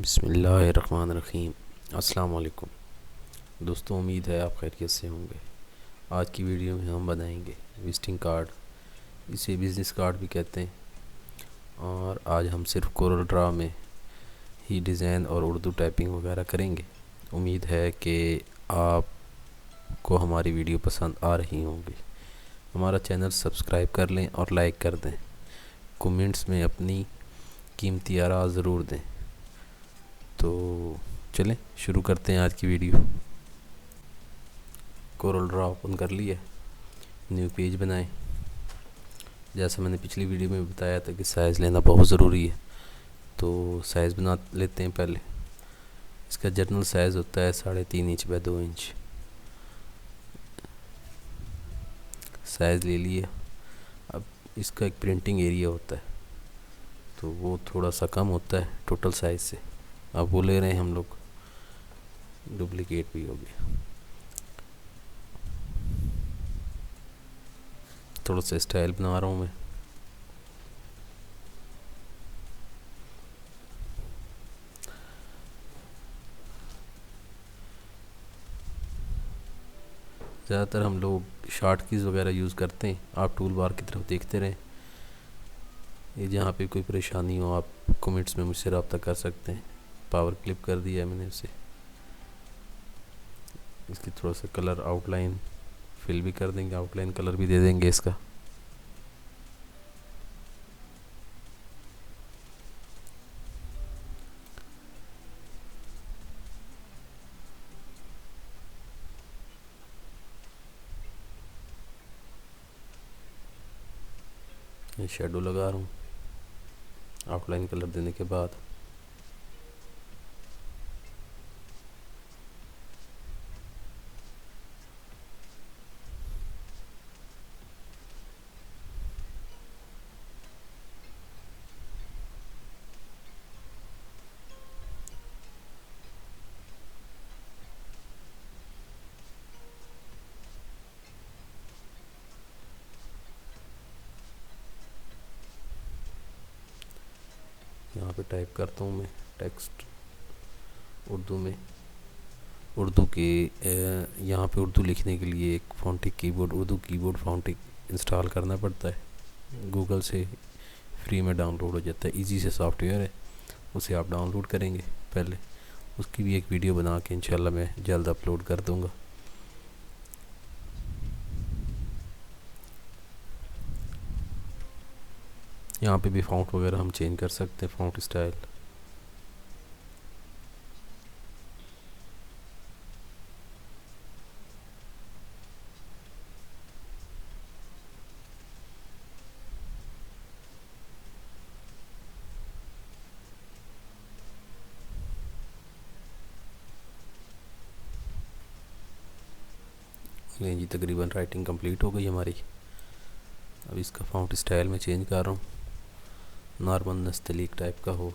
बिस्मिल्लाहिर्रहमानिर्रहीम। अस्सलाम वालेकुम दोस्तों, उम्मीद है आप खैरियत से होंगे। आज की वीडियो में हम बनाएंगे विजिटिंग कार्ड, इसे बिज़नेस कार्ड भी कहते हैं। और आज हम सिर्फ कोरल ड्रा में ही डिज़ाइन और उर्दू टाइपिंग वगैरह करेंगे। उम्मीद है कि आपको हमारी वीडियो पसंद आ रही होंगी। हमारा चैनल सब्सक्राइब कर लें और लाइक कर दें। कमेंट्स में अपनी कीमती आरा ज़रूर दें। तो चलें शुरू करते हैं आज की वीडियो। कोरल ड्रा ओपन कर लिया, न्यू पेज बनाएं। जैसा मैंने पिछली वीडियो में बताया था कि साइज़ लेना बहुत ज़रूरी है, तो साइज़ बना लेते हैं। पहले इसका जनरल साइज़ होता है 3.5 इंच बाय 2 इंच। साइज़ ले लिया। अब इसका एक प्रिंटिंग एरिया होता है, तो वो थोड़ा सा कम होता है टोटल साइज़ से। अब वो ले रहे हैं हम लोग, डुप्लीकेट भी हो गया। थोड़ा सा स्टाइल बना रहा हूँ मैं। ज़्यादातर हम लोग शार्ट कीज़ वगैरह यूज़ करते हैं। आप टूल बार की तरफ देखते रहें। ये जहाँ पे कोई परेशानी हो आप कमेंट्स में मुझसे रब्ता कर सकते हैं। पावर क्लिप कर दिया है मैंने उसे। इसकी थोड़ा सा कलर आउटलाइन फिल भी कर देंगे, आउटलाइन कलर भी दे देंगे इसका। शेडो लगा रहा हूँ आउटलाइन कलर देने के बाद। यहाँ पे टाइप करता हूँ मैं टेक्स्ट उर्दू में। उर्दू के यहाँ पे उर्दू लिखने के लिए एक फ़ॉन्टिक कीबोर्ड, उर्दू कीबोर्ड फ़ॉन्टिक इंस्टॉल करना पड़ता है। गूगल से फ्री में डाउनलोड हो जाता है, इजी से सॉफ्टवेयर है। उसे आप डाउनलोड करेंगे पहले। उसकी भी एक वीडियो बना के इंशाल्लाह मैं जल्द अपलोड कर दूँगा। यहाँ पे भी फ़ॉन्ट वगैरह हम चेंज कर सकते हैं, फ़ॉन्ट स्टाइल। जी तकरीबन राइटिंग कंप्लीट हो गई हमारी। अब इसका फ़ॉन्ट स्टाइल में चेंज कर रहा हूँ, नॉर्मल नस्तलीक टाइप का हो।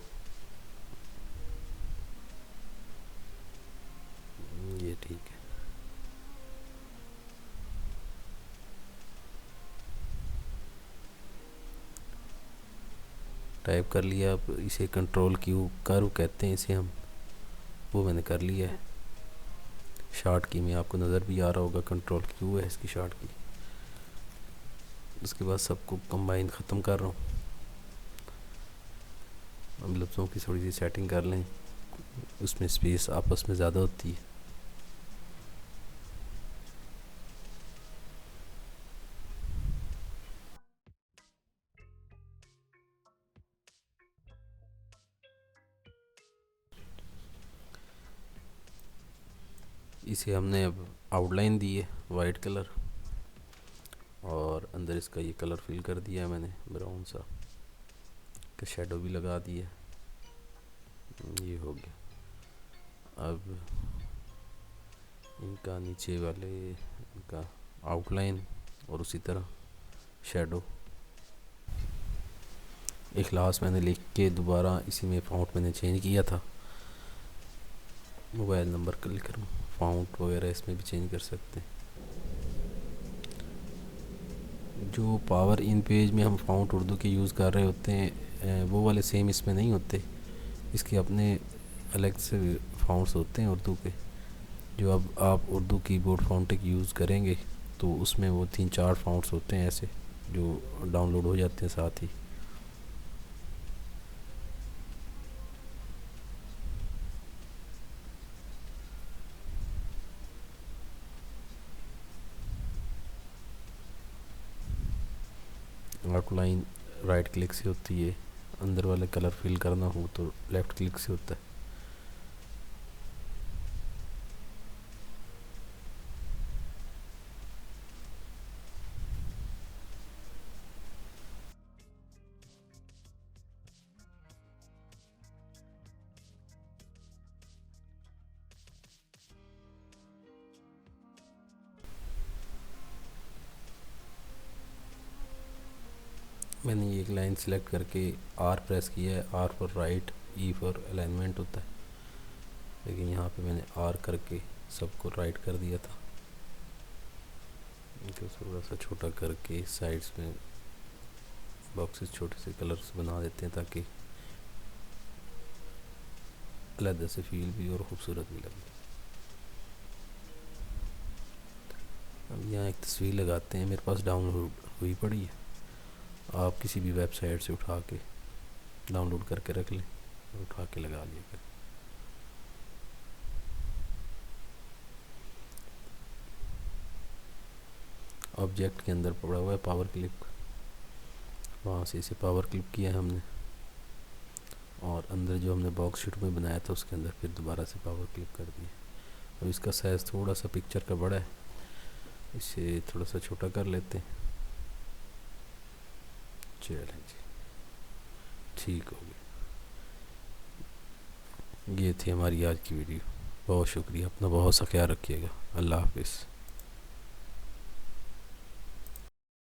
ये ठीक है। टाइप कर लिया। अब इसे कंट्रोल क्यू कर्व कहते हैं इसे हम, वो मैंने कर लिया है। शॉर्ट की में आपको नज़र भी आ रहा होगा, कंट्रोल क्यू है इसकी शॉर्ट की। उसके बाद सबको कंबाइन ख़त्म कर रहा हूँ। अब लफ्ज़ों की थोड़ी सी सेटिंग कर लें, उसमें स्पेस आपस में ज़्यादा होती है। इसे हमने अब आउटलाइन दी है वाइट कलर, और अंदर इसका ये कलर फिल कर दिया है मैंने ब्राउन सा, का शेडो भी लगा दिया। ये हो गया। अब इनका नीचे वाले इनका आउटलाइन और उसी तरह शेडो। इखलास मैंने लिख के दोबारा इसी में फ़ॉन्ट मैंने चेंज किया था। मोबाइल नंबर का लिख रहा हूँ, फ़ॉन्ट वगैरह इसमें भी चेंज कर सकते हैं। जो पावर इन पेज में हम फ़ॉन्ट उर्दू के यूज़ कर रहे होते हैं वो वाले सेम इसमें नहीं होते। इसके अपने अलग से फ़ॉन्ट्स होते हैं उर्दू के, जो अब आप उर्दू कीबोर्ड फ़ॉन्टिक यूज़ करेंगे तो उसमें वो 3-4 फ़ॉन्ट्स होते हैं ऐसे, जो डाउनलोड हो जाते हैं साथ ही। आउटलाइन राइट क्लिक से होती है, अंदर वाले कलर फिल करना हो तो लेफ़्ट क्लिक से होता है। मैंने ये एक लाइन सेलेक्ट करके आर प्रेस किया है, R for right, E for alignment होता है, लेकिन यहाँ पे मैंने आर करके सबको राइट कर दिया था। इनको थोड़ा सा छोटा करके साइड्स में बॉक्सेस छोटे से कलर्स बना देते हैं ताकि अलग से फील भी और ख़ूबसूरत भी लगे। अब यहाँ एक तस्वीर लगाते हैं, मेरे पास डाउनलोड हुई पड़ी है, आप किसी भी वेबसाइट से उठा के डाउनलोड करके रख लें और उठा के लगा लिया करें। ऑब्जेक्ट के अंदर पड़ा हुआ है पावर क्लिप, वहाँ से इसे पावर क्लिप किया है हमने, और अंदर जो हमने बॉक्स शीट में बनाया था उसके अंदर फिर दोबारा से पावर क्लिप कर दिया। अब इसका साइज़ थोड़ा सा पिक्चर का बड़ा है, इसे थोड़ा सा छोटा कर लेते हैं। चलें जी, ठीक हो गया। ये थी हमारी आज की वीडियो। बहुत शुक्रिया, अपना बहुत सा ख्याल रखिएगा। अल्लाह हाफिज़।